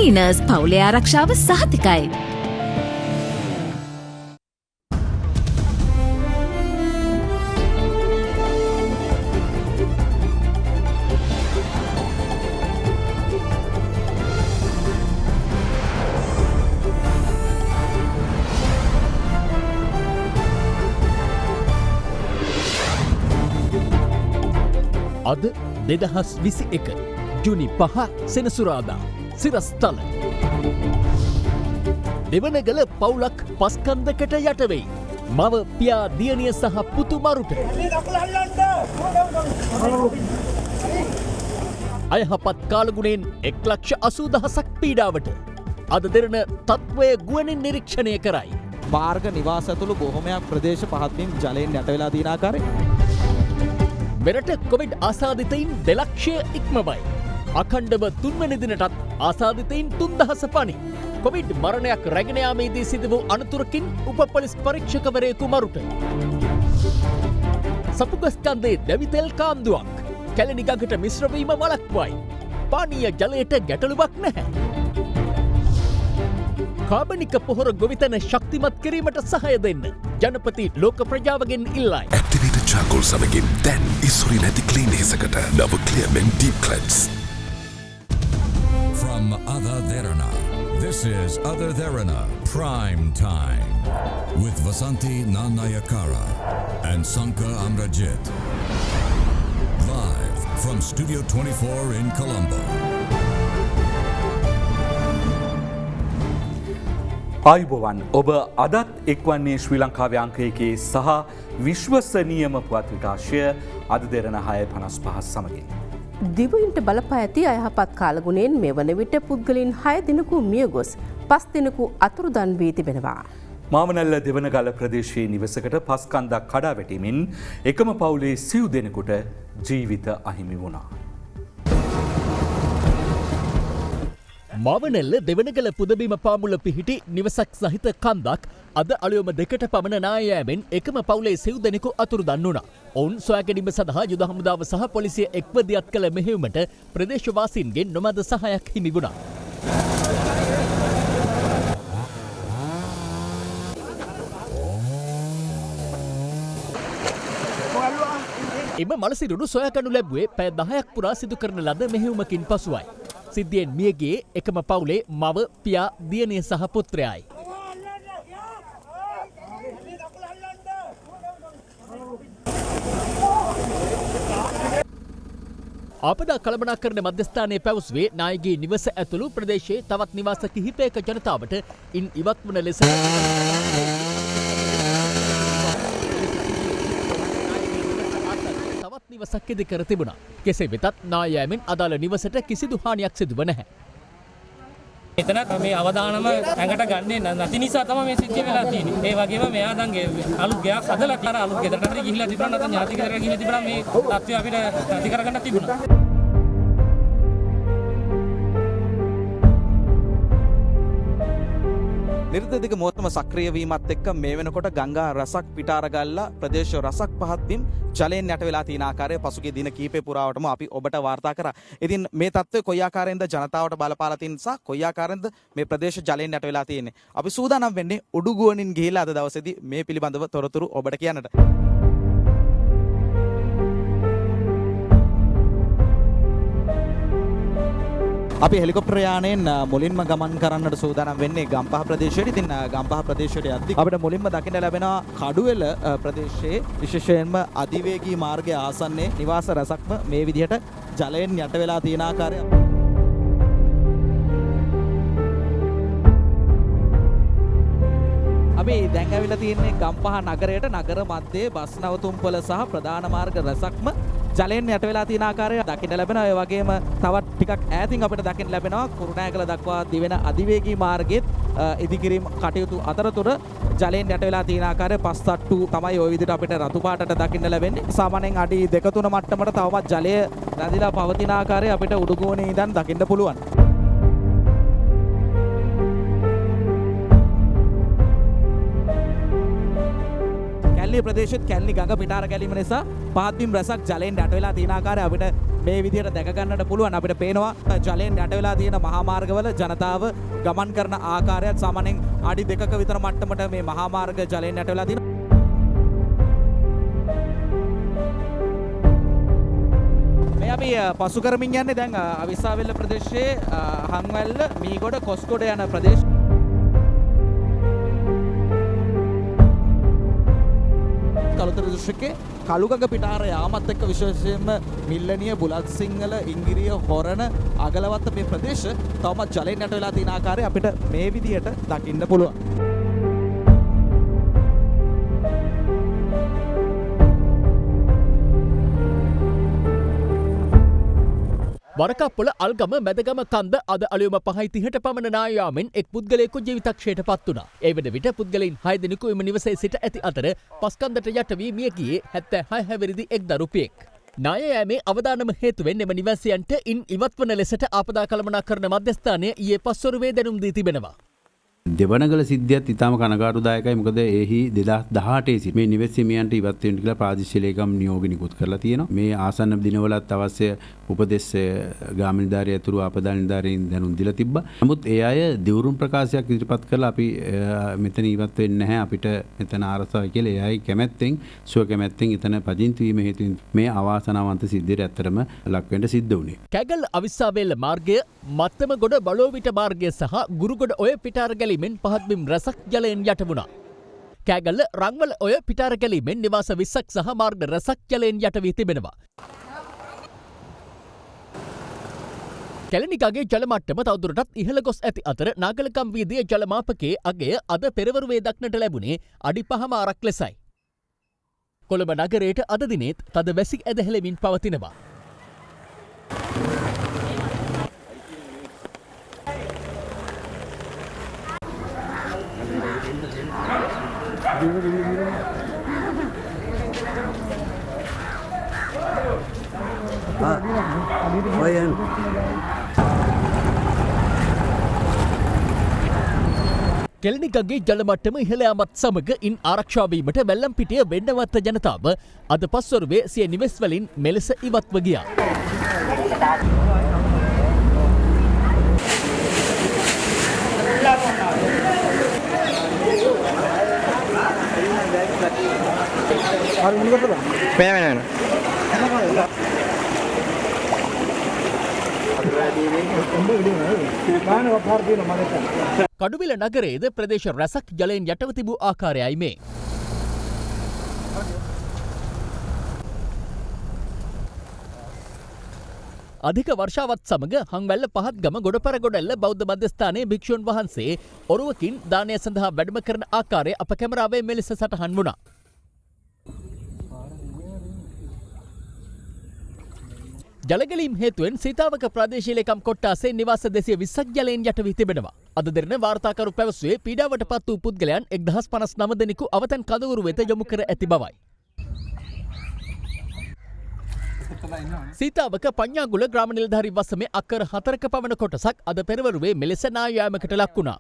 ක්ලීනර්ස් පවුලේ ආරක්ෂාව සහතිකයි. අද 2021 ජුනි 5 සෙනසුරාදා සිරස්තල දෙවනගල පවුලක් පස්කන්දකට යටවෙයි. මව පියා දියණිය සහ පුතු මරුට අයහපත් කාලගුණයෙන් 1,80,000ක් පීඩාවට අද දෙරණ තත්ත්වය ගුවනින් නිරීක්ෂණය කරයි. මාර්ග නිවාස ඇතුළු බොහොමයක් ප්‍රදේශ පහත්වීම් ජලයෙන් යට වෙලා තියෙන ආකාරය. මෙරට කොවිඩ් ආසාදිතයින් 2,00,000 ඉක්මවයි. අඛණ්ඩව තුන්වැනි දිනටත් ආසාදිතයින් 3,000 පනි. කොවිඩ් මරණයක් රැගෙන යාමේදී සිදු වූ අනතුරකින් උපපොලිස් පරීක්ෂකවරයෙකු මරුට. සපුගස්කන්දේ දැවිතෙල් කාන්දුවක්. කැලණි ගඟට මිශ්‍ර වීම වළක්වයි. පානීය ජලයට ගැටලුවක් නැහැ. කාබනික පොහොර ගොවිතැන ශක්තිමත් කිරීමට සහය දෙන්න ජනපති ලෝක ප්‍රජාවගෙන් ඉල්ලයි. ඇක්ටිවේටඩ් චාකෝල් සමගින් දැන් ඉසුරි නැති ක්ලීන් හිසකට නව ක්ලියර්මෙන් deep cleanse. From Ada Derana, this is Ada Derana Prime Time with Vasanti Nanayakara and Sanka Amrajit. Live from Studio 24 in Colombo. ආයුබෝවන් ඔබ අදත් එක්වන්නේ ශ්‍රී ලංකාවේ අංක එකේ සහ විශ්වසනීයම පුවත් විකාශය අද දෙරණ 6:55 සමගින්. දිවයින්ට බලපා ඇති අයහපත් කාලගුණයෙන් මේ වන විට පුද්ගලින් 6 දිනකු මිය ගොස් 5 දිනකු අතුරුදන් වී තිබෙනවා. මාවනැල්ල දෙවනගල ප්‍රදේශයේ නිවසකට පස්කන්දක් කඩා වැටීමෙන් එකම පවුලේ සිව් දෙනෙකුට ජීවිත අහිමි වුණා. මාවනැල්ල දෙවනගල පුදබිම පාමුල පිහිටි නිවසක් සහිත කන්දක් අද අලුයම 2ට පමණ නායෑමෙන් එකම පවුලේ සිව් දෙනෙකු අතුරුදන් වුණා. ඔවුන් සොයාගැනීම සඳහා යුද හමුදාව සහ පොලිසිය එක්ව දියත් කළ මෙහෙයුමට ප්‍රදේශවාසීන්ගෙන් නොමද සහායක් හිමි වුණා. එම මලසිරුරු සොයාගනු ලැබුවේ පැය 10ක් පුරා සිදු කරන ලද මෙහෙයුමකින් පසුවයි. සිද්ධියෙන් මියගේ එකම පවුලේ මව පියා දියණිය සහ පුත්‍රයයි. ආපදා කළමනාකරණ මධ්‍යස්ථානයේ පැවසුවේ නායකගේ නිවස ඇතුළු ප්‍රදේශයේ තවත් නිවාස කිහිපයක ජනතාවට ඉන් ඉවත් වන ලෙස නිවසක් ඉදි කර තිබුණා. කෙසේ වෙතත් නායෑමෙන් අදාළ නිවසට කිසිදු හානියක් සිදුව නැහැ. එතනත් මේ අවදානම ඇඟට ගන්නේ නැති නිසා තමයි මේ සිද්ධිය වෙලා තියෙන්නේ. ඒ වගේම මෙයා දැන් අලුත් ගයක් හදලා තියන අලුත් ගෙදරකට ගිහිල්ලා තිබුණා නැත්නම් ඥාති ගෙදරකට ගිහිල්ලා තිබුණා මේ තත්ත්වය අපිට නැති කරගන්න තිබුණා. නිර්දදික මෝත්ම සක්‍රිය වීමත් එක්ක මේ වෙනකොට ගංගා රසක් පිටාරගල්ලා ප්‍රදේශ රසක් පහත්වීම් ජලයෙන් යට වෙලා තියෙන ආකාරය පසුගිය දින කීපේ පුරාවටම අපි ඔබට වාර්තා කරා. ඉතින් මේ තත්ත්වය කොයි ආකාරයෙන්ද ජනතාවට බලපාලා තියෙන නිසා කොයි ආකාරයෙන්ද මේ ප්‍රදේශ ජලයෙන් යට වෙලා තියෙන්නේ. අපි සූදානම් වෙන්නේ උඩුගුවනින් ගිහිලා අද දවසේදී මේ පිළිබඳව තොරතුරු ඔබට කියන්නට. අපි හෙලිකොප්ටර් යානයෙන් මුලින්ම ගමන් කරන්නට සූදානම් වෙන්නේ ගම්පහ ප්‍රදේශයට. ඉතින් ගම්පහ ප්‍රදේශයට යද්දී අපිට මුලින්ම දකින්න ලැබෙනවා කඩුවෙල ප්‍රදේශයේ විශේෂයෙන්ම අධිවේගී මාර්ගයේ ආසන්නයේ නිවාස රැසක්ම මේ විදිහට ජලයෙන් යට වෙලා තියෙන ආකාරය. අපි දැන් ඇවිල්ලා තියෙන්නේ ගම්පහ නගරයට. නගර මැදේ බස් නවතුම්පොළ සහ ප්‍රධාන මාර්ග රැසක්ම ජලයෙන් යට වෙලා තියෙන ආකාරය දකින්න ලැබෙනවා. ඒ වගේම තවත් ටිකක් ඈතින් අපිට දකින්න ලැබෙනවා කුරුණෑගල දක්වා දිවෙන අධිවේගී මාර්ගයේත් ඉදිකිරීම කටයුතු අතරතුර ජලයෙන් යට වෙලා තියෙන ආකාරය පස් තට්ටු තමයි ওই විදිහට අපිට රතු පාටට දකින්න ලැබෙන්නේ. සාමාන්‍යයෙන් අඩි 2-3 මට්ටමට තවමත් ජලය රැඳිලා පවතින ආකාරය අපිට උඩුගෝනේ ඉඳන් දකින්න පුළුවන්. කැලණි ප්‍රදේශෙත් කැලණි ගඟ පිටාර ගැලීම නිසා පහත්වීම් රැසක් ජලයෙන් යට වෙලා තියෙන ආකාරය අපිට මේ විදිහට දැක ගන්නට පුළුවන්. අපිට පේනවා ජලයෙන් යට වෙලා තියෙන මහා මාර්ගවල ජනතාව ගමන් කරන ආකාරයත් සාමාන්‍යයෙන් අඩි 2ක විතර මට්ටමට මේ මහා මාර්ග ජලයෙන් යට වෙලා තියෙනවා. මේ අපි පසු කරමින් යන්නේ දැන් අවිස්සාවෙල්ල ප්‍රදේශයේ හංවැල්ල මීගොඩ කොස්ගොඩ යන ප්‍රදේශ. කළුතර දිස්ත්‍රික්කයේ කළුගඟ පිටාර යාමත් එක්ක විශේෂයෙන්ම මිල්ලනිය බුලත් සිංහල ඉංගිරිය හොරණ අගලවත්ත මේ ප්‍රදේශ තවමත් ජලයෙන් යට වෙලා තියෙන ආකාරය අපිට මේ විදියට දකින්න පුළුවන්. වරකප්පොළ අල්ගම මැදගම කන්ද අද අලුයම 5:30ට පමණ නායාමෙන් එක් පුද්ගලයෙකු ජීවිතක්ෂයට පත් වුණා. ඒ වන විට පුද්ගලයන් 6 දෙනෙකු එම නිවසේ සිට ඇති අතර පස්කන්දට යට වී මිය ගියේ 76 හැවිරිදි එක් දරුපියෙක්. නාය යෑමේ අවදානම හේතුවෙන් එම නිවාසියන්ට ඉන් ඉවත්වන ලෙසට ආපදා කළමනාකරණ මධ්‍යස්ථානය ඊයේ පස්වරුවේ දැනුම් දී තිබෙනවා. දෙවනගල සිද්ධියත් ඉතාම කනගාටුදායකයි. මොකද එහි 2018 සිට මේ නිවෙස් හිමියන්ට ඉවත් වෙන්න කියලා ප්‍රාදේශීය ලේකම් නියෝග නිකුත් කරලා තියෙනවා. මේ ආසන්න දිනවලත් අවශ්‍ය උපදෙස් ග්‍රාම නිලධාරිය ඇතුළු ආපදා නිලධාරීන් දැනුම් දීලා තිබ්බා. නමුත් ඒ අය දිවුරුම් ප්‍රකාශයක් ඉදිරිපත් කරලා අපි මෙතන ඉවත් වෙන්නේ නැහැ, අපිට මෙතන ආරසාව කියලා ඒ අය කැමැත්තෙන් කැමැත්තෙන් එතන පදිංචි වීම හේතුවෙන් මේ අවාසනාවන්ත සිද්ධියට ඇත්තටම ලක් වෙන්න සිද්ධ වුණේ. කැගල් අවිස්සාවේල්ල මාර්ගය, මත්තම ගොඩ බලෝවිට මාර්ගය සහ ගුරුගොඩ ඔය පිටාර ගැලීමෙන් පහත්බිම් රැසක් ජලයෙන් යට වුණා. කෑගල්ල රංවල ඔය පිටාර ගැලීමෙන් නිවාස 20ක් සහ මාර්ග රැසක් ජලයෙන් යට වී තිබෙනවා. කැලණිකාගේ ජල මට්ටම තවදුරටත් ඉහළ ගොස් ඇති අතර නාගලකම් වීදියේ ජල මාපකයේ අගය අද පෙරවරුවේ දක්නට ලැබුණේ අඩි 5මාරක් ලෙසයි. කොළඹ නගරයට අද දිනෙත් තද වැසි ඇදහැලෙමින් පවතිනවා. කෙලනිකගේ ජල මට්ටම ඉහළ යාමත් සමග ඉන් ආරක්ෂා වීමට වැල්ලම්පිටිය වෙන්නවත්ත ජනතාව අද පස්වරුවේ සිය නිවෙස් වලින් මෙලෙස ඉවත්ව ගියා. කඩුවිල නගරයේද ප්‍රදේශ රැසක් ජලයෙන් යටව තිබූ ආකාරයයි මේ. අධික වර්ෂාවත් සමග හංවැල්ල පහත්ගම ගොඩපරගොඩැල්ල බෞද්ධ මධ්‍යස්ථානයේ භික්ෂුන් වහන්සේ ඔරුවකින් දානය සඳහා වැඩම කරන ආකාරය අප කැමරාවේ මෙලෙස සටහන් වුණා. ජලගැලීම් හේතුවෙන් සීතාවක ප්‍රාදේශීය ලේකම් කොට්ටාසේ නිවාස 220ක් ජලයෙන් යට වී තිබෙනවා. අද දින වාර්තාකරු පැවසුවේ පීඩාවට පත් වූ පුද්ගලයන් 1059 දෙනෙකු අවතන් කඳවුරු වෙත යොමු කර ඇති බවයි. සීතාවක පඤ්ඤාගුල ග්‍රාම නිලධාරි වසමේ අක්කර 4ක පමණ කොටසක් අද පෙරවරුවේ මෙලෙස නායාමකට ලක් වුණා.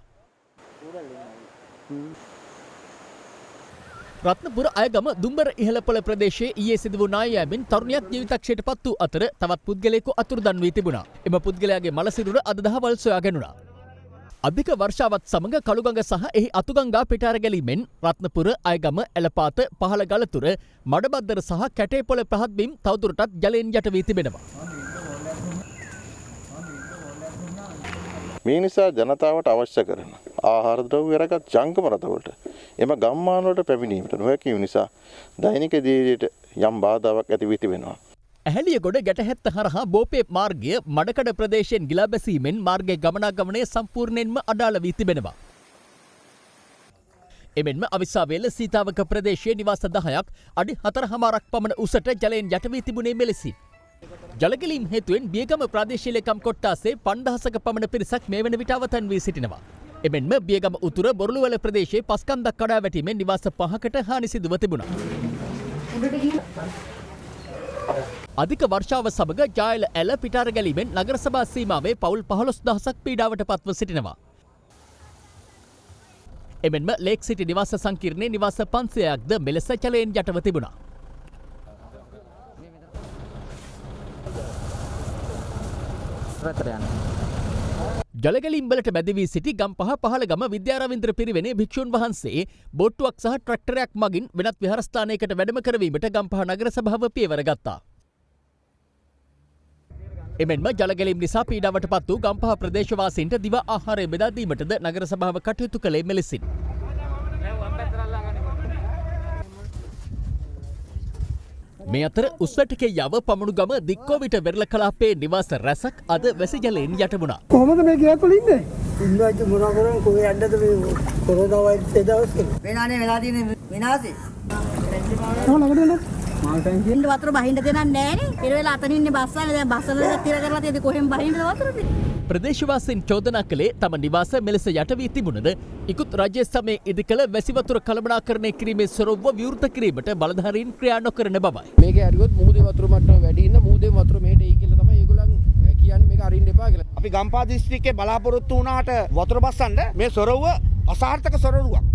රත්නපුර අයගම දුම්බර ඉහළපොළ ප්‍රදේශයේ ඊයේ සිදු වූ නායෑමෙන් තරුණියක් ජීවිතක්ෂයට පත් වූ අතර තවත් පුද්ගලයෙකු අතුරුදන් වී තිබුණා. එම පුද්ගලයාගේ මළ සිරුර අද දහවල් සොයා ගැනුණා. අධික වර්ෂාවත් සමග කළුගඟ සහ එහි අතුගංගා පිටාර ගැලීමෙන් රත්නපුර අයගම ඇලපාත පහළ ගලතුර මඩබද්දර සහ කැටේපොළ පහත්බිම් තවදුරටත් ජලයෙන් යට වී තිබෙනවා. මේ නිසා ජනතාවට අවශ්‍ය කරන ආහාර ද්‍රව්‍ය රැකක් ජංගම රටවලට එම ගම්මාන වලට පැමිණීමට නොහැකි වූ නිසා දෛනික ජීවිතයට යම් බාධාවක් ඇති වී තිබෙනවා. ඇහැලියගොඩ ගැටහැත්ත හරහා බෝපේ මාර්ගය මඩකඩ ප්‍රදේශයෙන් ගිලා බැසීමෙන් මාර්ගයේ ගමනාගමනය සම්පූර්ණයෙන්ම අඩාල වී තිබෙනවා. එමෙන්ම අවිස්සාවේල සීතාවක ප්‍රදේශයේ නිවාස 10ක් අඩි 4.5ක් පමණ උසට ජලයෙන් යට වී තිබුණේ මෙලෙසින්. ජලගැලීම් හේතුවෙන් බියගම ප්‍රාදේශීය ලේකම් කොට්ටාසේ 5000ක පමණ පිරිසක් මේ වන විට අවතන් වී සිටිනවා. එමෙන්ම බියගම උතුර බොරළුවල ප්‍රදේශයේ පස්කන්දක් කඩා වැටීමෙන් නිවාස 5කට හානි සිදුව තිබුණා. අධික වර්ෂාව සමග ජායල ඇල පිටාර ගැලීමෙන් නගර සභා සීමාවේ පවුල් 15000ක් පීඩාවට පත්ව සිටිනවා. එමෙන්ම ලේක් සිටි නිවාස සංකීර්ණයේ නිවාස 500ක්ද මෙලෙස ජලයෙන් යටව තිබුණා. පැත්තට යන්නේ. ජලගැලීම්වලට බැඳවී සිටි ගම්පහ පහළගම විද්‍යාරවින්ද්‍ර පිරිවෙනේ භික්ෂුන් වහන්සේ බෝට්ටුවක් සහ ට්‍රැක්ටරයක් මගින් වෙනත් විහාරස්ථානයකට වැඩම කරවීමට ගම්පහ නගර සභාව පියවර ගත්තා. එමෙන්ම ජලගැලීම් නිසා පීඩාවට පත් වූ ගම්පහ ප්‍රදේශවාසීන්ට දිවා ආහාරය බෙදා දීමටද නගර සභාව කටයුතු කළේ මෙලෙසින්. මේ අතර උස්වැටකේ යව පමණුගම දික්කෝවිට වෙරළ කලාපේ නිවාස රැසක් අද වැසි ජලයෙන් යට වුණා. කොහොමද මේ ගේ තුල ඉන්නේ? ඉන්නත් මොනවා කරන්නේ කොහේ යන්නද මේ කොරෝනා වෛරස් ඒ දවස්වල? වෙනානේ වෙලා තියෙන විනාශේ. ඉන්න වතුර බහින්න දෙන්නේ නැහනේ. ඊට වෙලා අතනින් ඉන්නේ බස් වල දැන් බස් වල තිර කරලා තියෙදි කොහෙන් බහින්නද වතුරද? ප්‍රදේශවාසීන් චෝදනා කළේ තම නිවාස මෙලෙස යට වී තිබුණද ඉකුත් රජය සමයේ ඉදිකළ වැසි වතුර කළමනාකරණය කිරීමේ ස්වරූපව විවෘත කිරීමට බලධාරීන් ක්‍රියා නොකරන බවයි. මේක හරියොත් මුහුදේ වතුර මට්ටම වැඩි ඉන්න මුහුදේ වතුර මෙහෙට එයි කියලා තමයි ඒගොල්ලන් කියන්නේ මේක අරින්න එපා කියලා. අපි ගම්පහ දිස්ත්‍රික්කේ බලාපොරොත්තු වුණාට වතුර බස්සන්න මේ සොරවුව අසාර්ථක සොරවුවක්.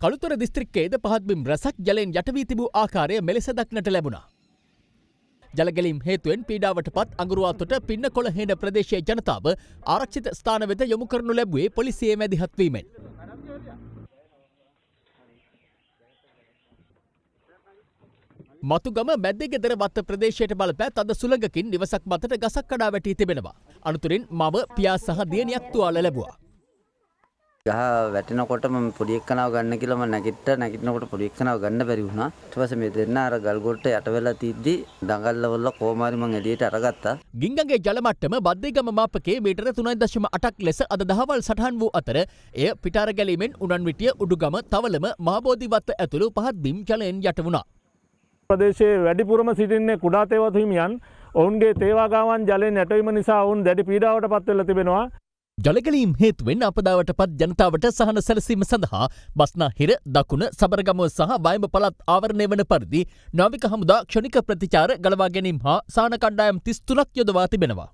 කළුතර දිස්ත්‍රික්කයේද පහත්බිම් රැසක් ජලයෙන් යට වී තිබූ ආකාරය මෙලෙස දක්නට ලැබුණා. ජලගැලීම් හේතුවෙන් පීඩාවට පත් අඟුරුවාතොට පින්නකොළ හේන ප්‍රදේශයේ ජනතාව ආරක්ෂිත ස්ථාන වෙත යොමු කරනු ලැබුවේ පොලිසියේ මැදිහත් වීමෙන්. මතුගම මැද්දෙගෙදර වත්ත ප්‍රදේශයට බලපෑ තද සුළඟකින් නිවසක් මතට ගසක් කඩා වැටී තිබෙනවා. අනතුරින් මව පියා සහ දියණියක් තුවාල ලැබුවා. ගහ වැටෙනකොටම පොඩි එක්කනාව ගන්න කියලා මම නැගිටිනකොට පොඩි එක්කනාව ගන්න බැරි වුණා. ඊට පස්සේ මේ දෙන්න අර ගල් ගොඩට යට වෙලා තිද්දි දඟල්ලවල කොමාරි මං එළියට අරගත්තා. ගිංගගේ ජල මට්ටම බද්දේගම මාපකයේ මීටර 3.8ක් ලෙස අද දහවල් සටහන් වූ අතර එය පිටාර ගැලීමෙන් උඩන්විටිය උඩුගම තවලම මහබෝධිවත්ත ඇතුළු පහත් බිම් ජලයෙන් යට වුණා. ප්‍රදේශයේ වැඩිපුරම සිටින්නේ කුඩා තේවතු හිමියන්. ඔවුන්ගේ තේවාගාවන් ජලයෙන් යටවීම නිසා ඔවුන් දැඩි පීඩාවට පත් වෙලා තිබෙනවා. ජලගැලීම් හේතුවෙන් අපදාවට පත් ජනතාවට සහන සැලසීම සඳහා බස්නාහිර දකුණ සබරගමුව සහ වයඹ පළාත් ආවරණය වන පරිදි නාවික හමුදා ක්ෂණික ප්‍රතිචාර ගලවා ගැනීම හා සහන කණ්ඩායම් 33ක් යොදවා තිබෙනවා.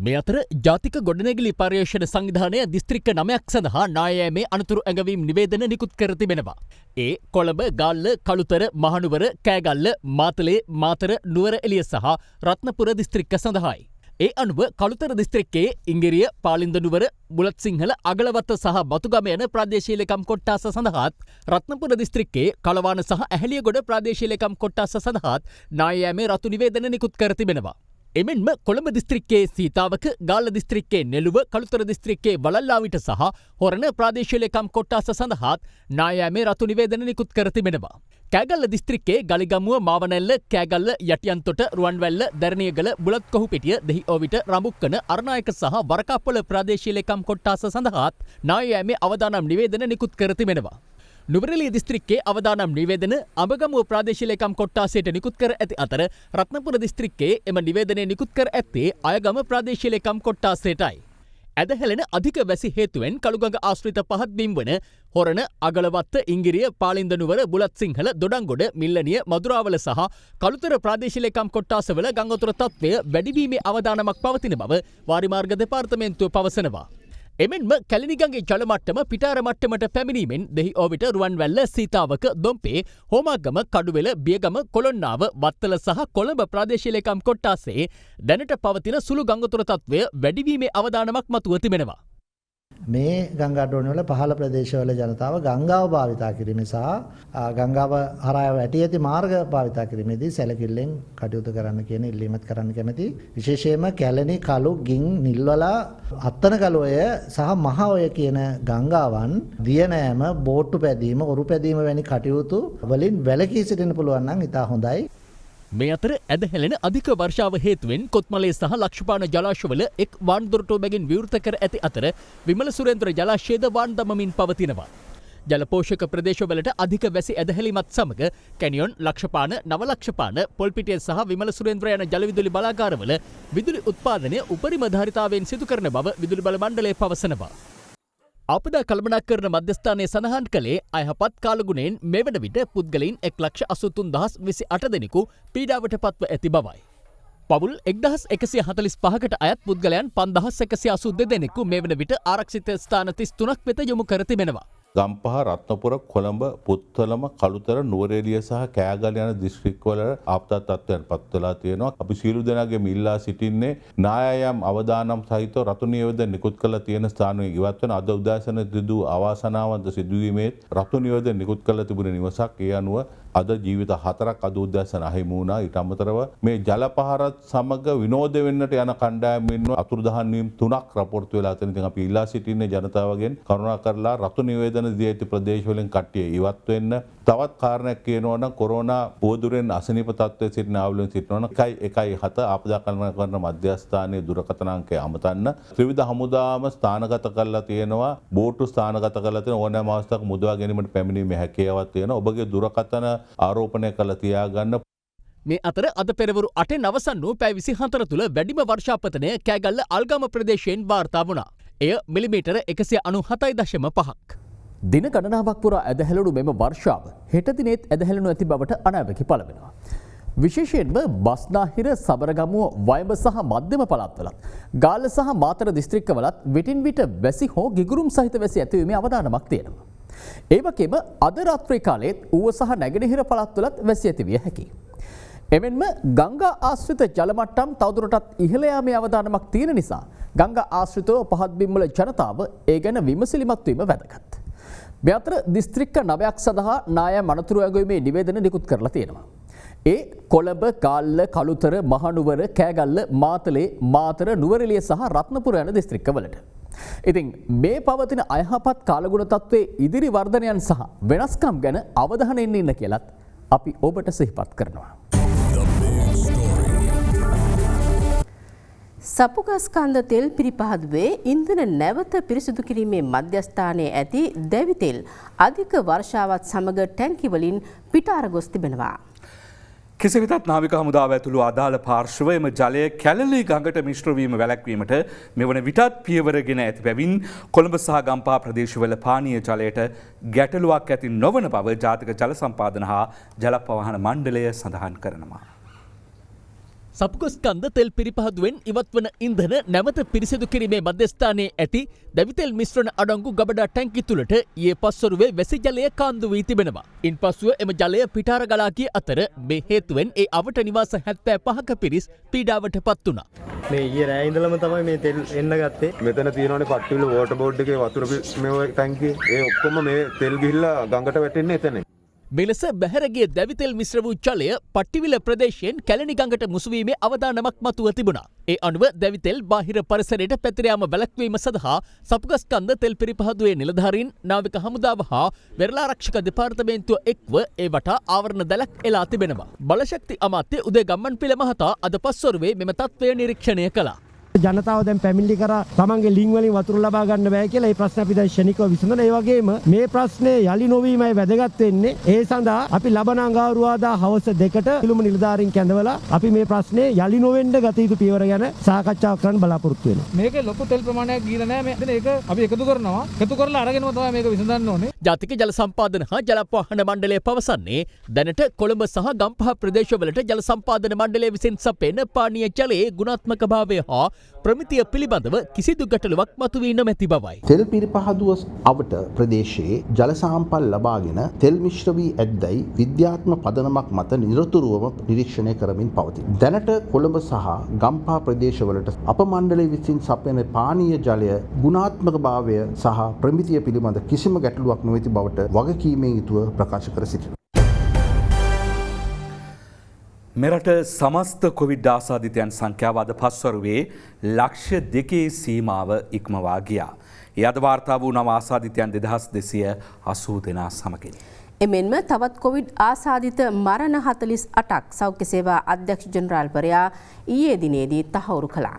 මේ අතර ජාතික ගොඩනැගිලි පර්යේෂණ සංවිධානය දිස්ත්‍රික්ක 9ක් සඳහා නායෑමේ අනතුරු ඇඟවීම් නිවේදන නිකුත් කර තිබෙනවා. ඒ කොළඹ, ගාල්ල, කළුතර, මහනුවර, කෑගල්ල, මාතලේ, මාතර, නුවර එළිය සහ රත්නපුර දිස්ත්‍රික්ක සඳහායි. ඒ අනුව කළුතර දිස්ත්‍රික්කයේ ඉංගිරිය, පාලින්දනුවර, බුලත්සිංහල, අගලවත්ත සහ බතුගම යන ප්‍රාදේශීය ලේකම් කොට්ටාස සඳහාත් රත්නපුර දිස්ත්‍රික්කයේ කලවාන සහ ඇහැලියගොඩ ප්‍රාදේශීය ලේකම් කොට්ටාස සඳහාත් නායෑමේ රතු නිවේදන නිකුත් කර තිබෙනවා. එමෙන්ම කොළඹ දිස්ත්‍රික්කයේ සීතාවක, ගාල්ල දිස්ත්‍රික්කයේ නෙළුව, කළුතර දිස්ත්‍රික්කයේ වලල්ලාවිට සහ හොරණ ප්‍රාදේශීය ලේකම් කොට්ටාස සඳහාත් නායෑමේ රතු නිවේදන නිකුත් කර තිබෙනවා. කෑගල්ල දිස්ත්‍රික්කයේ ගලිගමුව, මාවනැල්ල, කෑගල්ල, යටියන්තොට, රුවන්වැල්ල, දැරණියගල, බුලත්කොහුපිටිය, දෙහිඔවිට, රඹුක්කන, අරනායක සහ වරකාපොළ ප්‍රාදේශීය ලේකම් කොට්ටාස සඳහාත් නායෑමේ අවදානම් නිවේදන නිකුත් කර තිබෙනවා. නුවරඑළිය දිස්ත්‍රික්කයේ අවදානම් නිවේදන අඹගමුව ප්‍රාදේශීය ලේකම් කොට්ටාසයට නිකුත් කර ඇති අතර රත්නපුර දිස්ත්‍රික්කයේ එම නිවේදනය නිකුත් කර ඇත්තේ අයගම ප්‍රාදේශීය ලේකම් කොට්ටාසයටයි. ඇදහැලෙන අධික වැසි හේතුවෙන් කළුගඟ ආශ්‍රිත පහත් බිම් වන හොරණ, අගලවත්ත, ඉංගිරිය, පාලින්දනුවර, බුලත්සිංහල, දොඩංගොඩ, මිල්ලනිය, මදුරාවල සහ කළුතර ප්‍රාදේශීය ලේකම් කොට්ටාසවල ගං වතුර තත්ත්වය වැඩිවීමේ අවදානමක් පවතින බව වාරිමාර්ග දෙපාර්තමේන්තුව පවසනවා. එමෙන්ම කැලණිගඟේ ජල මට්ටම පිටාර මට්ටමට පැමිණීමෙන් දෙහිඔවිට, රුවන්වැල්ල, සීතාවක, දොම්පේ, හෝමාගම, කඩුවෙල, බියගම, කොළොන්නාව, වත්තල සහ කොළඹ ප්‍රාදේශීය ලේකම් කොට්ටාසේ දැනට පවතින සුළු ගං වතුර තත්ත්වය වැඩිවීමේ අවදානමක් මතුව තිබෙනවා. මේ ගංගාඩෝන වල පහළ ප්‍රදේශවල ජනතාව ගංගාව භාවිතා කිරීම සහ ගංගාව හරහා වැටී ඇති මාර්ග භාවිතා කිරීමේදී සැලකිල්ලෙන් කටයුතු කරන්න කියන ඉල්ලීමත් කරන්න කැමැති. විශේෂයෙන්ම කැලණි, කළු, ගින්, නිල්වලා, අත්තනගලෝය සහ මහඔය කියන ගංගාවන් දියනෑම, බෝට්ටු පැදීම, ඔරු පැදීම වැනි කටයුතු වලින් වැළකී සිටින්න පුළුවන් නම් ඉතා හොඳයි. මේ අතර ඇදහැලෙන අධික වර්ෂාව හේතුවෙන් කොත්මලේ සහ ලක්ෂපාන ජලාශවල එක් වාන් දොරටුව බැගින් විවෘත කර ඇති අතර විමල සුරේන්ද්‍ර ජලාශයද වාන් දමමින් පවතිනවා. ජලපෝෂක ප්‍රදේශවලට අධික වැසි ඇදහැලීමත් සමග කැනියොන්, ලක්ෂපාන, නවලක්ෂපාන, පොල්පිටිය සහ විමල සුරේන්ද්‍ර යන ජලවිදුලි බලාගාරවල විදුලි උත්පාදනය උපරිම ධාරිතාවෙන් සිදු කරන බව විදුලි බල මණ්ඩලය පවසනවා. අපදා කළමනාකරන මධ්‍යස්ථානයේ සඳහන් කළේ අයහපත් කාලගුණයෙන් මෙවන විට පුද්ගලයින් 1,83,028 දෙනෙකු පීඩාවට පත්ව ඇති බවයි. පවුල් 1,145කට අයත් පුද්ගලයන් 5,182 දෙනෙකු මෙවන විට ආරක්ෂිත ස්ථාන 33ක් වෙත යොමු කර තිබෙනවා. ගම්පහ, රත්නපුර, කොළඹ, පුත්තලම, කළුතර, නුවරඑළිය සහ කෑගල යන දිස්ත්‍රික්කවල ආපදා තත්ත්වයන් පත් වෙලා තියෙනවා. අපි සියලු දෙනාගේ ඉල්ලා සිටින්නේ නායම් අවදානම් සහිතව රතු නියෝජන නිකුත් කළ තියෙන ස්ථානයේ ඉවත් වෙන අද උදෑසන දිදු අවාසනාවන්ත සිදුවීමේ රතු නියෝජන නිකුත් කළ තිබුණ නිවසක් ඒ අනුව අද ජීවිත 4ක් අද උදෑසන අහිමි වුණා. ඊට අමතරව මේ ජල පහරත් සමග විනෝද වෙන්නට යන කණ්ඩායම් ඉන්න අතුරුදහන් වීම 3ක් රපෝර්ට් වෙලා තියෙන. ඉතින් අපි ඉල්ලා සිටින්නේ ජනතාවගෙන් කරුණාකරලා රතු නිවේදන දී ඇති ප්‍රදේශ වලින් කට්ටිය ඉවත් වෙන්න. තවත් කාරණයක් කියනවා නම් කොරෝනා පොදුරෙන් අසනීප තත්ත්වයේ සිටින ආවලුන් සිටිනවා නම් 117 ආපදා කළමනා කරන මධ්‍යස්ථානයේ දුරකථන අංකය අමතන්න. ත්‍රිවිධ හමුදාම ස්ථානගත කරලා තියෙනවා. බෝට්ටු ස්ථානගත කරලා තියෙන ඕනෑම අවස්ථාවක මුදවා ගැනීමට පැමිණීමේ හැකියාවක් තියෙනවා. ඔබගේ දුරකථන ආරෝපණය කළ තියාගන්න. මේ අතර අද පෙරවරු 8 අවසන් වූ පැය 24 තුළ වැඩිම වර්ෂාපතනය කෑගල්ල අල්ගම ප්‍රදේශයෙන් වාර්තා වුණා. එය මිලිමීටර 197.5ක්. දින ගණනාවක් පුරා ඇදහැළුණු මෙම වර්ෂාව හෙට දිනෙත් ඇදහැළුණු ඇති බවට අනාවැකි පළ වෙනවා. විශේෂයෙන්ම බස්නාහිර, සබරගමුව, වයඹ සහ මධ්‍යම පළාත්වලත්, ගාල්ල සහ මාතර දිස්ත්‍රික්කවලත් විටින් විට වැසි හෝ ගිගුරුම් සහිත වැසි ඇතිවීමේ අවදානමක් තියෙනවා. ඒ වගේම අද රාත්‍රී කාලයේත් ඌව සහ නැගෙනහිර පළාත්වලත් වැසි ඇතිවිය හැකියි. එමෙන්ම ගංගා ආශ්‍රිත ජල මට්ටම් තවදුරටත් ඉහළ යාමේ අවදානමක් තියෙන නිසා ගංගා ආශ්‍රිතව පහත් බිම්වල ජනතාව ඒ ගැන විමසිලිමත් වීම වැදගත්. මේ අතර දිස්ත්‍රික්ක 9ක් සඳහා නායම් අනතුරු ඇගයීමේ නිවේදන නිකුත් කරලා තියෙනවා. ඒ කොළඹ, ගාල්ල, කළුතර, මහනුවර, කෑගල්ල, මාතලේ, මාතර, නුවරඑළිය සහ රත්නපුර යන දිස්ත්‍රික්කවලට. ඉතින් මේ පවතින අයහපත් කාලගුණ තත්ත්වයේ ඉදිරි වර්ධනයන් සහ වෙනස්කම් ගැන අවධානයෙන් ඉන්න කියලත් අපි ඔබට සිහිපත් කරනවා. සපුගස්කන්ධ තෙල් පිරිපහදුවේ ඉන්ධන නැවත පිරිසිදු කිරීමේ මධ්‍යස්ථානයේ ඇති දැවි තෙල් අධික වර්ෂාවත් සමග ටැංකි වලින් පිටාර ගොස් තිබෙනවා. කෙසේ වෙතත් නාවික හමුදාව ඇතුළු අදාළ පාර්ශ්වයම ජලය කැලලි ගඟට මිශ්‍ර වීම වැළැක්වීමට මෙවන විටත් පියවරගෙන ඇති බැවින් කොළඹ සහ ගම්පහ ප්‍රදේශවල පානීය ජලයට ගැටලුවක් ඇති නොවන බව ජාතික ජල සම්පාදන හා ජල පවහන මණ්ඩලය සඳහන් කරනවා. සපුගස්කන්ධ තෙල් පිරිපහදුවෙන් ඉවත් වන ඉන්ධන නැවත පිරිසිදු කිරීමේ මධ්‍යස්ථානයේ ඇති දැවිතෙල් මිශ්‍රණ අඩංගු ගබඩා ටැංකි තුළට ඊයේ පස්වරුවේ වැසි ජලය කාන්දු වී තිබෙනවා. ඉන්පසුව එම ජලය පිටාර ගලා ගිය අතර මේ හේතුවෙන් ඒ අවට නිවාස 75ක පිරිස් පීඩාවට පත් වුණා. මේ ඊයේ රෑ ඉඳලම තමයි මේ තෙල් එන්න ගත්තේ. මෙතන තියෙනවානේ පට්ටිවිල වෝටර් බෝඩ් එකේ වතුර මේ ටැංකිය. ඒ ඔක්කොම මේ තෙල් ගිහිල්ලා ගඟට වැටෙන්නේ එතන. මෙලෙස බැහැරගේ දැවිතෙල් මිශ්‍ර වූ ජලය පට්ටිවිල ප්‍රදේශයෙන් කැලණි ගඟට මුසුවීමේ අවදානමක් මතුව තිබුණා. ඒ අනුව දැවිතෙල් බාහිර පරිසරයට පැතිර යාම වැළැක්වීම සඳහා සපුගස්කන්ධ තෙල් පිරිපහදුවේ නිලධාරීන්, නාවික හමුදාව හා වෙරළාරක්ෂක දෙපාර්තමේන්තුව එක්ව ඒ වටා ආවරණ දැලක් එලා තිබෙනවා. බලශක්ති අමාත්‍ය උදේ ගම්මන්පිල මහතා අද පස්වරුවේ මෙම තත්ත්වය නිරීක්ෂණය කළා. ජනතාව දැන් පැමිණිලි කරා තමන්ගේ ලිං වලින් වතුර ලබා ගන්න බෑ කියලා ඒ ප්‍රශ්න අපි දැන් ශනිකව විසඳන. ඒ වගේම මේ ප්‍රශ්නේ යලි නොවීමයි වැදගත් වෙන්නේ. ඒ සඳහා අපි ලබන අඟහරුවාදා හවස 2ට සිළුම නිලධාරීන් කැඳවලා අපි මේ ප්‍රශ්නේ යලි නොවෙන්න ගත යුතු පියවර ගැන සාකච්ඡාවක් කරන්න බලාපොරොත්තු වෙනවා. මේකේ ලොකු තෙල් ප්‍රමාණයක් ගිහලා නැහැ. මේක අපි එකතු කරනවා. එකතු කරලා අරගෙනම තමයි මේක විසඳන්න ඕනේ. ජාතික ජල සම්පාදන හා ජල පවහන මණ්ඩලය පවසන්නේ දැනට කොළඹ සහ ගම්පහ ප්‍රදේශවලට ජල සම්පාදන මණ්ඩලය විසින් සපයන පානීය ජලයේ ගුණාත්මක භාවය හා ප්‍රමිතිය පිළිබඳව කිසිදු ගැටලුවක් මතුවී නොමැති බවයි. තෙල් පිරිපහදුව අවට ප්‍රදේශයේ ජල සාම්පල් ලබාගෙන තෙල් මිශ්‍ර වී ඇද්දැයි විද්‍යාත්මක පදනමක් මත නිරතුරුවම නිරීක්ෂණය කරමින් පවතී. දැනට කොළඹ සහ ගම්පහ ප්‍රදේශවලට අප මණ්ඩලය විසින් සපයන පානීය ජලය ගුණාත්මක භාවය සහ ප්‍රමිතිය පිළිබඳ කිසිම ගැටලුවක් නොමැති බවට වගකීමෙන් යුතුව ප්‍රකාශ කර සිටිනවා. මෙරට සමස්ත කොවිඩ් ආසාදිතයන් සංඛ්‍යාව අද පස්වරුවේ ලක්ෂ 2 සීමාව ඉක්මවා ගියා. ඒ අද වාර්තා වූ නව ආසාදිතයන් 2280 දෙනා සමගින්. එමෙන්ම තවත් කොවිඩ් ආසාදිත මරණ 48ක් සෞඛ්‍ය සේවා අධ්‍යක්ෂ ජෙනරාල්වරයා ඊයේ දිනේදී තහවුරු කළා.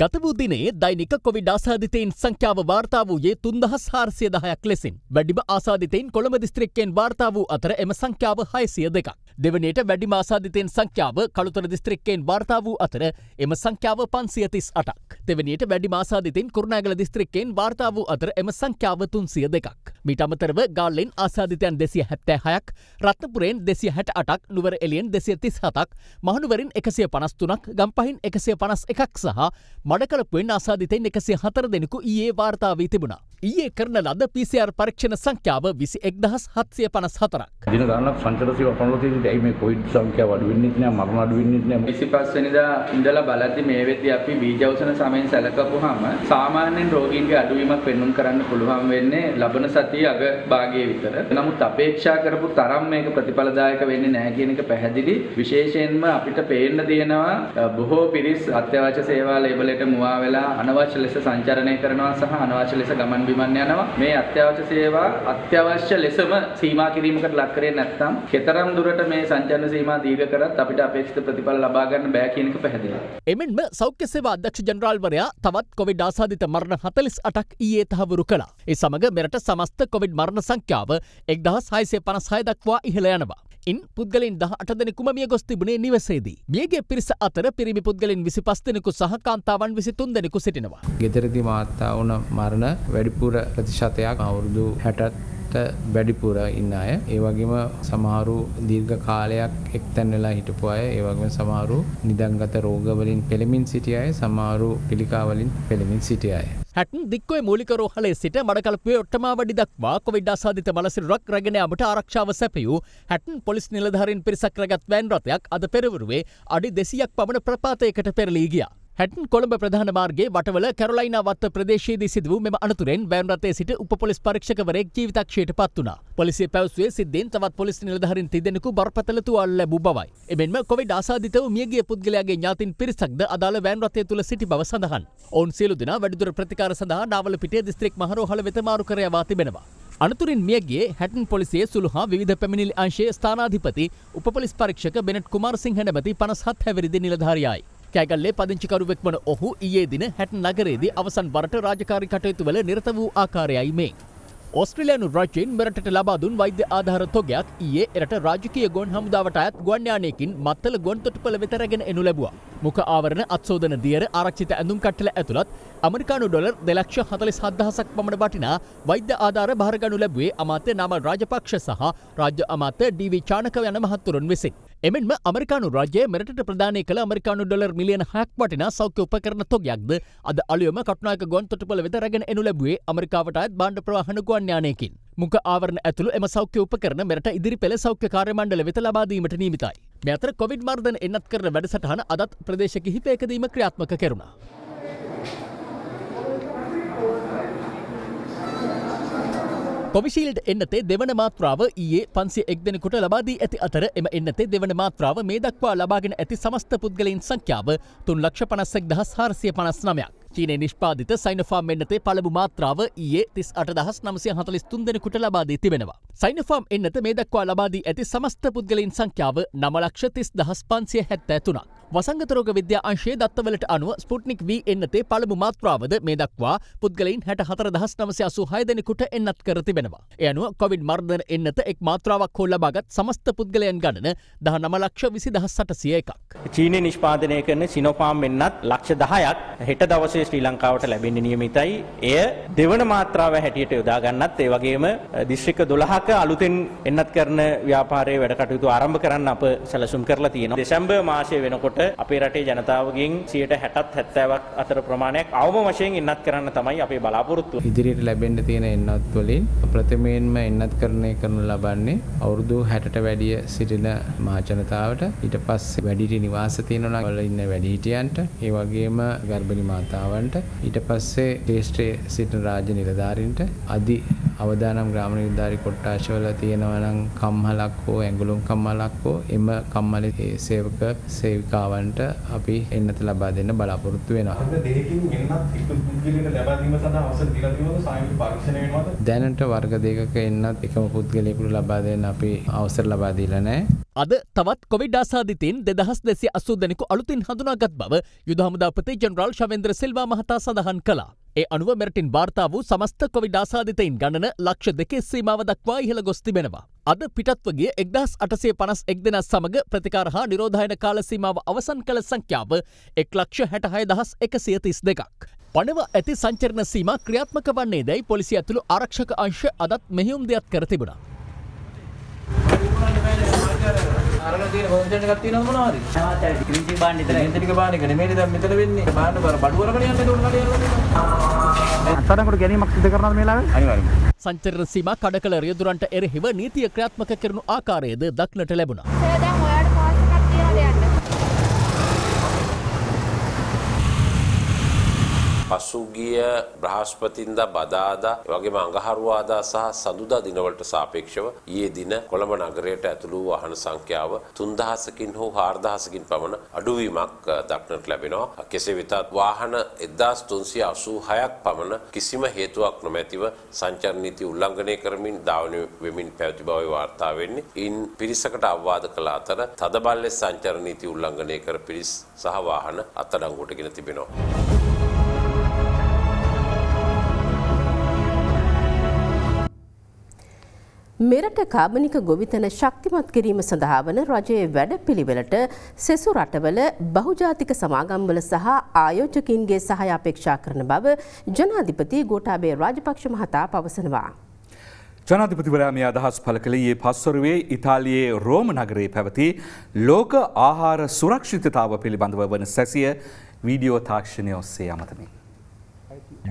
ගත වූ දිනේ දෛනික කොවිඩ් ආසාදිතයින් සංඛ්‍යාව වාර්තා වූයේ 3410ක් ලෙසින්. වැඩිම ආසාදිතයින් කොළඹ දිස්ත්‍රික්කයෙන් වාර්තා වූ අතර එම සංඛ්‍යාව 602ක්. දෙවනියට වැඩිම ආසාදිතයින් සංඛ්‍යාව කළුතර දිස්ත්‍රික්කයෙන් වාර්තා වූ අතර එම සංඛ්‍යාව 538ක්. දෙවනියට වැඩිම ආසාදිතයින් කුරුණෑගල දිස්ත්‍රික්කයෙන් වාර්තා වූ අතර එම සංඛ්‍යාව 302ක්. මීට අමතරව ගාල්ලෙන් ආසාදිතයන් 276ක්, රත්නපුරෙන් 268ක්, නුවර එළියෙන් 237ක්, මහනුවරින් 153ක්, ගම්පහින් 151ක් සහ මඩකලපුවෙන් ආසාදිතයින් 104 දෙනෙකු ඊයේ වාර්තා වී තිබුණා. ඊයේ කරන ලද PCR පරීක්ෂණ සංඛ්‍යාව 21754ක්. දින ගණනක් සංචාරසිව අපනලා තියෙන්නේ ඇයි මේ කොවිඩ් සංඛ්‍යාව අඩු වෙන්නේ නැහැ, මරණ අඩු වෙන්නේ නැහැ. 25 වෙනිදා ඉඳලා බලද්දි මේ වෙද්දී අපි බීජ ඖෂධ සමයෙන් සැලකපුවාම සාමාන්‍යයෙන් රෝගීන්ගේ අඩුවීමක් පෙන්වන්න කරන්න පුළුවන් වෙන්නේ ලබන සතියේ අග භාගයේ විතර. නමුත් අපේක්ෂා කරපු තරම් මේක ප්‍රතිඵලදායක වෙන්නේ නැහැ කියන එක පැහැදිලි. විශේෂයෙන්ම අපිට පේන්න තියෙනවා බොහෝ පිරිස් අත්‍යවශ්‍ය සේවා ලේබලයට මුවා වෙලා අනවශ්‍ය ලෙස සංචරණය කරනවා සහ අනවශ්‍ය ලෙස ගමන් බිමන් යනවා. මේ අත්‍යවශ්‍ය සේවා අත්‍යවශ්‍ය ලෙසම සීමා කිරීමකට ලක් කරේ නැත්නම් කෙතරම් දුරට මේ සංචරණ සීමා දීර්ඝ කරත් අපිට අපේක්ෂිත ප්‍රතිඵල ලබා ගන්න බෑ කියන එක පැහැදිලියි. එමෙන්ම සෞඛ්‍ය සේවා අධ්‍යක්ෂ ජනරාල්වරයා තවත් කොවිඩ් ආසාදිත මරණ 48ක් ඊයේ තහවුරු කළා. ඒ සමග මෙරට සමස්ත කොවිඩ් මරණ සංඛ්‍යාව 1656 දක්වා ඉහළ යනවා. ඉන් පුද්ගලයන් 18 දෙනෙකුම මිය ගොස් තිබුණේ නිවසේදී. මියගේ පිරිස අතර පිරිමි පුද්ගලයන් 25 දෙනෙකු සහ කාන්තාවන් 23 දෙනෙකු සිටිනවා. ගෙදරදී මාත්තා වුණ මරණ වැඩිපුර ප්‍රතිශතයක් අවුරුදු 60ට වැඩිපුර ඉන්න අය. ඒ වගේම සමහරු දීර්ඝ කාලයක් එක්තැන් වෙලා හිටපු අය, ඒ වගේම සමහරු නිදන්ගත රෝග වලින් පෙළමින් සිටි අය, සමහරු පිළිකා වලින් පෙළමින් සිටි අය. හැටන් දික්කොේ මූලික රෝහලේ සිට මඩකලපුවේ ඔට්ටමාවඩි දක්වා කොවිඩ් ආසාදිත මලසිරුරක් රැගෙන යාමට ආරක්ෂාව සැපයූ හැටන් පොලිස් නිලධාරීන් පිරිසක් රැගත් වෑන් රථයක් අද පෙරවරුවේ අඩි 200ක් පමණ ප්‍රපාතයකට පෙරළී ගියා. හැටන් කොළඹ ප්‍රධාන මාර්ගයේ වටවල කැරොලයිනා වත්ත ප්‍රදේශයේදී සිදු වූ මෙම අනතුරෙන් වෑන් රථයේ සිට උප පොලිස් පරීක්ෂකවරයෙක් ජීවිතක්ෂයට පත් වුණා. පොලිසිය පැවසුවේ සිද්ධියෙන් තවත් පොලිස් නිලධාරීන් 30 දෙනෙකු බරපතල තුවාල ලැබූ බවයි. එමෙන්ම කොවිඩ් ආසාදිතව මියගිය පුද්ගලයාගේ ඥාතීන් පිරිසක්ද අදාළ වෑන් රථය තුල සිටි බව සඳහන්. ඔවුන් සියලු දෙනා වැඩිදුර ප්‍රතිකාර සඳහා නාවලපිටිය දිස්ත්‍රික් මහරෝහල වෙත මාරු කර යවා තිබෙනවා. අනතුරින් මියගියේ හැටන් පොලිසියේ සුළු හා විවිධ පැමිණිලි අංශයේ ස්ථානාධිපති උප පොලිස් පරීක්ෂක බෙනට් කුමාරසිංහ නැමැති 57 හැවිරිදි නිලධාරියායි. කෑගල්ලේ පදිංචිකරුවෙක් වන ඔහු ඊයේ දින හැටන් නගරයේදී අවසන් වරට රාජකාරී කටයුතු වල නිරත වූ ආකාරයයි මේ. ඕස්ට්‍රේලියානු රජයෙන් මෙරටට ලබා දුන් වෛද්‍ය ආධාර තොගයක් ඊයේ එරට රාජකීය ගොන් හමුදාවට අයත් ගුවන් යානයකින් මත්තල ගොන් තොටුපළ වෙත රැගෙන එනු ලැබුවා. මුඛ ආවරණ, අත්සෝදන දියර, ආරක්ෂිත ඇඳුම් කට්ටල ඇතුළත් අමරිකානු ඩොලර් 2,47,000ක් පමණ වටිනා වෛද්‍ය ආධාර බාරගනු ලැබුවේ අමාත්‍ය නාමල් රාජපක්ෂ සහ රාජ්‍ය අමාත්‍ය ඩී.වී. චානක යන මහත්වරුන් විසින්. එමෙන්ම අමරිකානු රාජ්‍යය මෙරටට ප්‍රදානය කළ අමරිකානු ඩොලර් මිලියන 6ක් වටිනා සෞඛ්‍ය උපකරණ තොගයක්ද අද අලුයම කටුනායක ගොන් තොටුපළ වෙත රැගෙන එනු ලැබුවේ අමරිකාවට අයත් භාණ්ඩ ප්‍රවාහන ගුවන් යානයකින්. මුඛ ආවරණ ඇතුළු එම සෞඛ්‍ය උපකරණ මෙරට ඉදිරි පෙළ සෞඛ්‍ය කාර්ය මණ්ඩල වෙත ලබා දීමට නියමිතයි. මේ අතර කොවිඩ් මර්ධන එන්නත් කරන වැඩසටහන අදත් ප්‍රදේශ කිහිපයකදීම ක්‍රියාත්මක කෙරුණා. කොවිෂීල්ඩ් එන්නතේ දෙවන මාත්‍රාව ඊයේ 501 දෙනෙකුට ලබා දී ඇති අතර එම එන්නතේ දෙවන මාත්‍රාව මේ දක්වා ලබාගෙන ඇති සමස්ත පුද්ගලයන් සංඛ්‍යාව 3,51,459ක්. චීනයේ නිෂ්පාදිත සයිනෝෆාර්ම් එන්නතේ පළමු මාත්‍රාව ඊයේ 38,943 දෙනෙකුට ලබා දී තිබෙනවා. සයිනෝෆාර්ම් එන්නත මේ දක්වා ලබා දී ඇති සමස්ත පුද්ගලයන් සංඛ්‍යාව 9,30,573ක්. වසංගත රෝග විද්‍යා අංශයේ දත්තවලට අනුව ස්පුට්නික් V එන්නතේ පළමු මාත්‍රාවද මේ දක්වා පුද්ගලයන් 64,986 දෙනෙකුට එන්නත් කර තිබෙනවා. ඒ අනුව කොවිඩ් මර්ධන එන්නත එක් මාත්‍රාවක් හෝ ලබාගත් සමස්ත පුද්ගලයන් ගණන 19,20,801ක්. චීනයේ නිෂ්පාදනය කරන සිනෝෆාර්ම් එන්නත් ලක්ෂ 10ක් හෙට දවසේ ශ්‍රී ලංකාවට ලැබෙන්න නියමිතයි. එය දෙවන මාත්‍රාව හැටියට යොදා ගන්නත් ඒ වගේම දිස්ත්‍රික්ක 12ක අලුතෙන් එන්නත් කරන ව්‍යාපාරයේ වැඩ කටයුතු ආරම්භ කරන්න අප සැලසුම් කරලා තියෙනවා. දෙසැම්බර් මාසයේ වෙනකොට අපේ රටේ ජනතාවගෙන් 60%-70ක් අතර ප්‍රමාණයක් අවම වශයෙන් එන්නත් කරන්න තමයි අපේ බලාපොරොත්තුව. ඉදිරියට ලැබෙන්න තියෙන එන්නත් වලින් ප්‍රථමයෙන්ම එන්නත් කරණය කරනු ලබන්නේ අවුරුදු 60ට වැඩිය සිටින මහ ජනතාවට. ඊට පස්සේ වැඩිහිටි නිවාස තියෙනවා වල ඉන්න වැඩිහිටියන්ට, ඒ වගේම ගර්භණී මාතාවන්ට, ඊට පස්සේ ශේෂ්ත්‍රයේ සිටින රාජ්‍ය නිලධාරීන්ට, අධි අවදානම් ග්‍රාම නිලධාරී කොට්ටාශවල තියෙනවා නම් කම්හලක් හෝ ඇඟලුම් කම්මලක් හෝ එම කම්මලේ සේවක සේවිකාවන්ට අපි එන්නත ලබා දෙන්න බලාපොරොත්තු වෙනවා. දෙකකින් එන්නත් එක් පුද්ගලයෙකුට ලබා දීම සඳහා අවසර දීලා තියෙනවද? සායනික පරීක්ෂණ වෙනවද? දැනට වර්ග දෙකක එන්නත් එකම පුද්ගලයෙකුට ලබා දෙන්න අපි අවසර ලබා දීලා නැහැ. අද තවත් කොවිඩ් ආසාදිතයින් 2280 දෙනෙකු අලුතින් හඳුනාගත් බව යුද හමුදාපති ජෙනරාල් ශවේන්ද්‍ර සිල්වා මහතා සඳහන් කළා. ඒ අනුව මෙරටින් වාර්තා වූ සමස්ත කොවිඩ් ආසාදිතයින් ගණන ලක්ෂ 2 සීමාව දක්වා ඉහළ ගොස් තිබෙනවා. අද පිටත්ව ගිය 1851 දෙනා සමග ප්‍රතිකාර හා නිරෝධායන කාල සීමාව අවසන් කළ සංඛ්‍යාව 1,66,132ක්. පණව ඇති සංචරණ සීමා ක්‍රියාත්මක වන්නේ දැයි පොලිසිය ඇතුළු ආරක්ෂක අංශ අදත් මෙහෙයුම් දෙයක් කර තිබුණා. අරගෙන තියෙන ෆන්ක්ෂන් එකක් තියෙනවද මොනවද? නවාතයි ක්‍රීචි බාන්න ඉතල එන්ට ටික බාන්න එක නෙමෙයි දැන් මෙතන වෙන්නේ. බාන්න බඩුවරකට යන්න ඒක උඩ කඩේ යනවා. අත්තරකට ගැනීමක් සිදු කරනවද මේ ලාවේ? අනිවාර්යයෙන්ම. සංචරණ සීමා කඩකල රියදුරන්ට එරෙහිව නීතිය ක්‍රියාත්මක කරනු ආකාරයද දක්නට ලැබුණා. දැන් ඔයාලට පාස් එකක් තියනද යන්න? පසුගිය බ්‍රහස්පතින්දා බදාදා වගේම අඟහරුවාදා සහ සඳුදා දිනවලට සාපේක්ෂව ඊයේ දින කොළඹ නගරයට ඇතුළු වාහන සංඛ්‍යාව 3000කින් හෝ 4000කින් පමණ අඩුවීමක් දක්නට ලැබෙනවා. කෙසේ වෙතත් වාහන 1386ක් පමණ කිසිම හේතුවක් නොමැතිව සංචාර නීති උල්ලංඝනය කරමින් ධාවනය වෙමින් පැවති බවයි වාර්තා වෙන්නේ. ඉන් පිරිසකට අවවාද කළ අතර තදබල සංචාර නීති උල්ලංඝනය කර පිරිස් සහ වාහන අත්අඩංගුවටගෙන තිබෙනවා. මෙරට කාබනික ගොවිතැන ශක්තිමත් කිරීම සඳහා වන රජයේ වැඩපිළිවෙලට සෙසු රටවල බහුජාතික සමාගම්වල සහ ආයෝජකින්ගේ සහාය අපේක්ෂා කරන බව ජනාධිපති ගෝඨාභය රාජපක්ෂ මහතා පවසනවා. ජනාධිපතිවරයා මේ අදහස් පළ කළ ඊයේ පස්වරුවේ ඉතාලියේ රෝම නගරයේ පැවති ලෝක ආහාර සුරක්ෂිතතාව පිළිබඳව වන සැසිය වීඩියෝ තාක්ෂණය ඔස්සේ අමතමින්.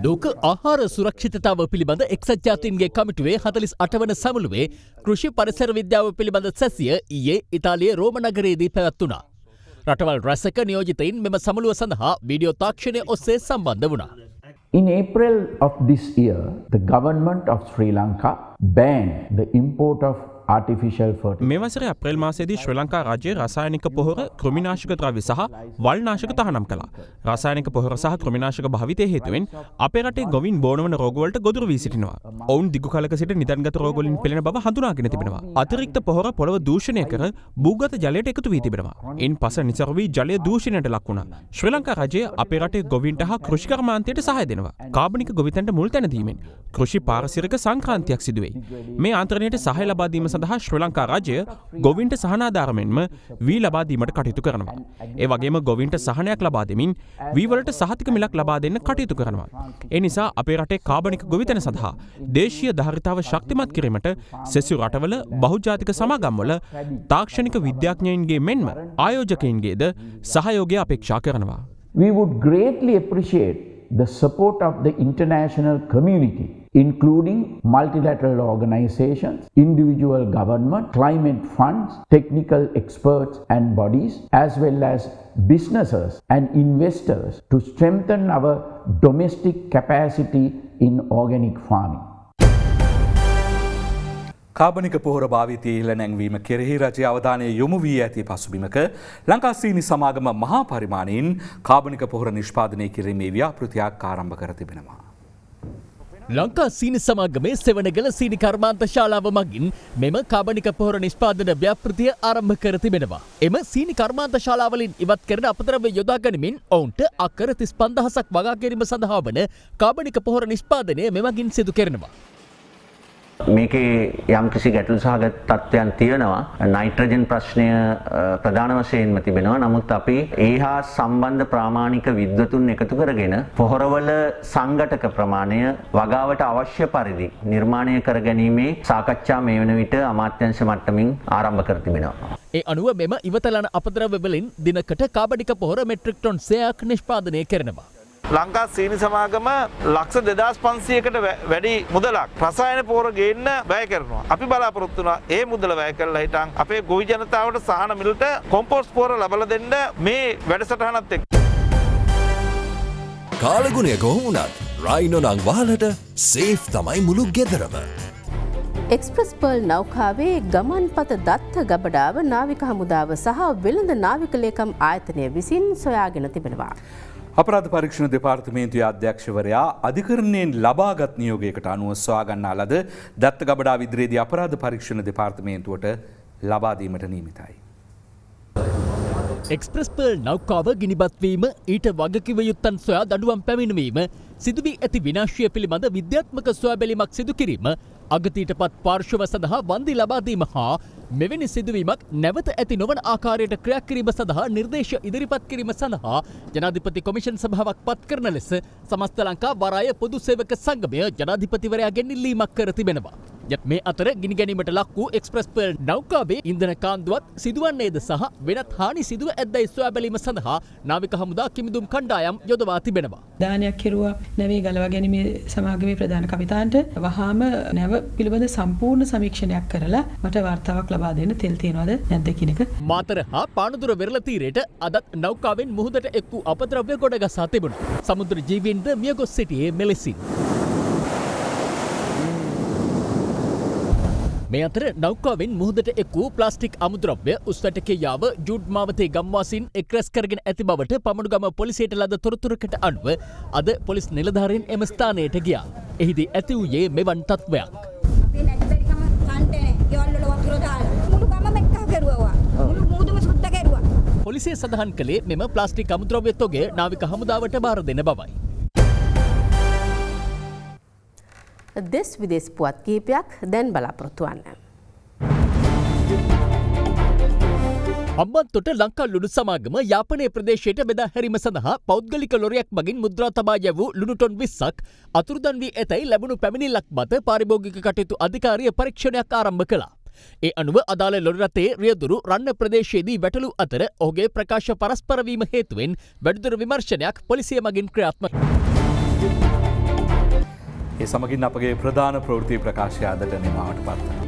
ලෝක ආහාර සුරක්ෂිතතාව පිළිබඳ එක්සත් ජාතීන්ගේ කමිටුවේ 48 වන සමුළුවේ කෘෂි පරිසර විද්‍යාව පිළිබඳ සැසිය ඊයේ ඉතාලියේ රෝම නගරයේදී පැවැත්වුණා. රටවල් රැසක නියෝජිතයින් මෙම සමුළුව සඳහා වීඩියෝ තාක්ෂණය ඔස්සේ සම්බන්ධ වුණා. In April of this year, the government of Sri Lanka banned the import of artificial fertilizer. මේ වසරේ අප්‍රේල් මාසයේදී ශ්‍රී ලංකා රාජ්‍යය රසායනික පොහොර, කෘමිනාශක ද්‍රව්‍ය සහ වල්නාශක තහනම් කළා. රසායනික පොහොර සහ කෘමිනාශක භාවිතය හේතුවෙන් අපේ රටේ ගොවීන් බෝනවන රෝගවලට ගොදුරු වී සිටිනවා. ඔවුන් දිගු කාලයක සිට නිදන්ගත රෝගවලින් පෙළෙන බව හඳුනාගෙන තිබෙනවා. අතිරික්ත පොහොර පොළව දූෂණය කර භූගත ජලයට එකතු වී තිබෙනවා. ඉන් පස නිසරු වී ජලය දූෂණයට ලක් වුණා. ශ්‍රී ලංකා රජය අපේ රටේ ගොවීන්ට හා කෘෂිකර්මාන්තයට සහාය දෙනවා. කාබනික ගොවිතැනට මුල් තැන දීමෙන් කෘෂි පාරිසරික සංක්‍රාන්තියක් සිදුවේ. මේ ආන්තරණයට සහාය ලබා දීම සඳහා ශ්‍රී ලංකා රජය ගොවින්ට සහනාධාරමෙන්ම වී ලබා දීමට කටයුතු කරනවා. ඒ වගේම ගොවින්ට සහනයක් ලබා දෙමින් වී වලට සහතික මිලක් ලබා දෙන්න කටයුතු කරනවා. ඒ නිසා අපේ රටේ කාබනික ගොවිතැන සඳහා දේශීය ධාරිතාව ශක්තිමත් කිරීමට සෙසු රටවල බහුජාතික සමාගම්වල තාක්ෂණික විද්‍යාඥයින්ගේ මෙන්ම ආයෝජකයින්ගේද සහයෝගය අපේක්ෂා කරනවා. We would greatly appreciate the support of the international community, including multilateral organizations, individual government, climate funds, technical experts and bodies, as well as businesses and investors to strengthen our domestic capacity in organic farming. කාබනික පොහොර භාවිතය ඉහළ නැංවීම කෙරෙහි රජය අවධානය යොමු වී ඇති පසුබිමක ලංකා සීනි සමාගම මහා පරිමාණයෙන් කාබනික පොහොර නිෂ්පාදනය කිරීමේ ව්‍යාපෘතියක් ආරම්භ කර තිබෙනවා. ලංකා සීනි සමාගමේ සෙවණගල සීනි කර්මාන්ත ශාලාව මගින් මෙම කාබනික පොහොර නිෂ්පාදන ව්‍යාපෘතිය ආරම්භ කර තිබෙනවා. එම සීනි කර්මාන්ත ශාලාවලින් ඉවත් කරන අපද්‍රව්‍ය යොදා ගනිමින් ඔවුන්ට අක්කර 35000ක් වගා කිරීම සඳහා වන කාබනික පොහොර නිෂ්පාදනය මෙමගින් සිදු කරනවා. මේකේ යම්කිසි ගැටලු සහගත තත්ත්වයන් තියෙනවා. නයිට්‍රජන් ප්‍රශ්නය ප්‍රධාන වශයෙන්ම තිබෙනවා. නමුත් අපි ඒ හා සම්බන්ධ ප්‍රාමාණික විද්වතුන් එකතු කරගෙන පොහොරවල සංඝටක ප්‍රමාණය වගාවට අවශ්‍ය පරිදි නිර්මාණය කර ගැනීමේ සාකච්ඡා මේ වන විට අමාත්‍යාංශ මට්ටමින් ආරම්භ කර තිබෙනවා. ඒ අනුව මෙම ඉවතලන අපද්‍රව්‍ය වලින් දිනකට කාබනික පොහොර මෙට්‍රික් ටොන් 100ක් නිෂ්පාදනය කරනවා. ලංකා සීනි සමාගම ලක්ෂ 2500කට වැඩි මුදලක් රසායන පොහොර ගේන්න වැය කරනවා. අපි බලාපොරොත්තු වෙනවා ඒ මුදල වැය කරලා හිටන් අපේ ගොවි ජනතාවට සහන මිලට කොම්පෝස්ට් පොහොර ලබා දෙන්න මේ වැඩසටහනත් එක්ක. කාලගුණය කොහොම වුණත් රයිනෝ නම් වහලට සේෆ් තමයි මුළු ගෙදරම. එක්ස්ප්‍රස් පර්ල් නෞකාවේ ගමන්පත දත්ත ගබඩාව නාවික හමුදාව සහ වෙළඳ නාවික ලේකම් ආයතනය විසින් සොයාගෙන තිබෙනවා. අපරාධ පරීක්ෂණ දෙපාර්තමේන්තුවේ අධ්‍යක්ෂවරයා අධිකරණයෙන් ලබාගත් නියෝගයකට අනුව සොයා ගන්නා ලද දත්ත ගබඩාව ඉදිරියේදී අපරාධ පරීක්ෂණ දෙපාර්තමේන්තුවට ලබාදීමට නීමිතයි. එක්ස්ප්‍රස් පර්ල් නෞකාව ගිනිබත්වීම ඊට වගකිව යුත්තන් සොයා දඩුවම් පැමිණවීම සිදුවී ඇති විනාශය පිළිබඳ විද්‍යාත්මක සොයාබැලීමක් සිදු කිරීම අගතීට පත් පාර්ශව සඳහා වන්දි ලබාදීම හා මෙවැනි සිදුවීමක් නැවත ඇති නොවන ආකාරයට ක්‍රියා කිරීම සඳහා නිර්දේශ ඉදිරිපත් කිරීම සඳහා ජනාධිපති කොමිෂන් සභාවක් පත් කරන ලෙස සමස්ත ලංකා වරාය පොදු සේවක සංගමය ජනාධිපතිවරයාගෙන් ඉල්ලීමක් කර තිබෙනවා. යත් මේ අතර ගිනිගැනීමට ලක් වූ එක්ස්ප්‍රස් පර්ල් නෞකාවේ ඉන්ධන කාන්දුවත් සිදුවන්නේද සහ වෙනත් හානි සිදුව ඇද්දැයි සොයා බැලීම සඳහා නාවික හමුදා කිමිදුම් කණ්ඩායම් යොදවා තිබෙනවා. දානයක් කෙරුවා නැවේ ගලවා ගැනීමේ සමාගමේ ප්‍රධාන කපිතාන්ට වහාම නැව පිළිබඳ සම්පූර්ණ සමීක්ෂණයක් කරලා මට වාර්තාවක් ලබා දෙන්න තෙල් තියනවද නැද්ද කියන එක. මාතර හා පානදුර වෙරළ තීරයට අදත් නෞකාවෙන් මුහුදට එක් වූ අපද්‍රව්‍ය ගොඩගසා තිබුණා. සමුද්‍ර ජීවීන්ද මියගොස් සිටියේ මෙලෙසින්. මේ අතර නෞකාවෙන් මුහුදට එක් වූ ප්ලාස්ටික් අමුද්‍රව්‍ය උස්වැටකේ යාව ජූඩ් මාවතේ ගම්වාසීන් එක්රැස් කරගෙන ඇති බවට පමණුගම පොලිසියට ලද තොරතුරකට අනුව අද පොලිස් නිලධාරීන් එම ස්ථානයට ගියා. එහිදී ඇති වූයේ මෙවන් තත්ත්වයක්. පොලිසිය සඳහන් කළේ මෙම ප්ලාස්ටික් අමුද්‍රව්‍ය තොගය නාවික හමුදාවට බාර දෙන බවයි. දෙස් විදේශ පුවත් කීපයක් දැන් බලාපොරොත්තු වන්න. හම්බන්තොට ලංකා ලුණු සමාගම යාපනයේ ප්‍රදේශයට බෙදා හැරීම සඳහා පෞද්ගලික ලොරියක් මගින් මුද්‍රා තබා යැවූ ලුණු ටොන් 20ක් අතුරුදන් වී ඇතැයි ලැබුණු පැමිණිල්ලක් මත පාරිභෝගික කටයුතු අධිකාරිය පරීක්ෂණයක් ආරම්භ කළා. ඒ අනුව අදාළ ලොරි රථයේ රියදුරු රන්න ප්‍රදේශයේදී වැටලූ අතර ඔහුගේ ප්‍රකාශ පරස්පර වීම හේතුවෙන් වැඩිදුර විමර්ශනයක් පොලිසිය මගින් ක්‍රියාත්මක. ඒ සමගින් අපගේ ප්‍රධාන ප්‍රවෘත්ති ප්‍රකාශය අදට නිමාවට පත් වෙනවා.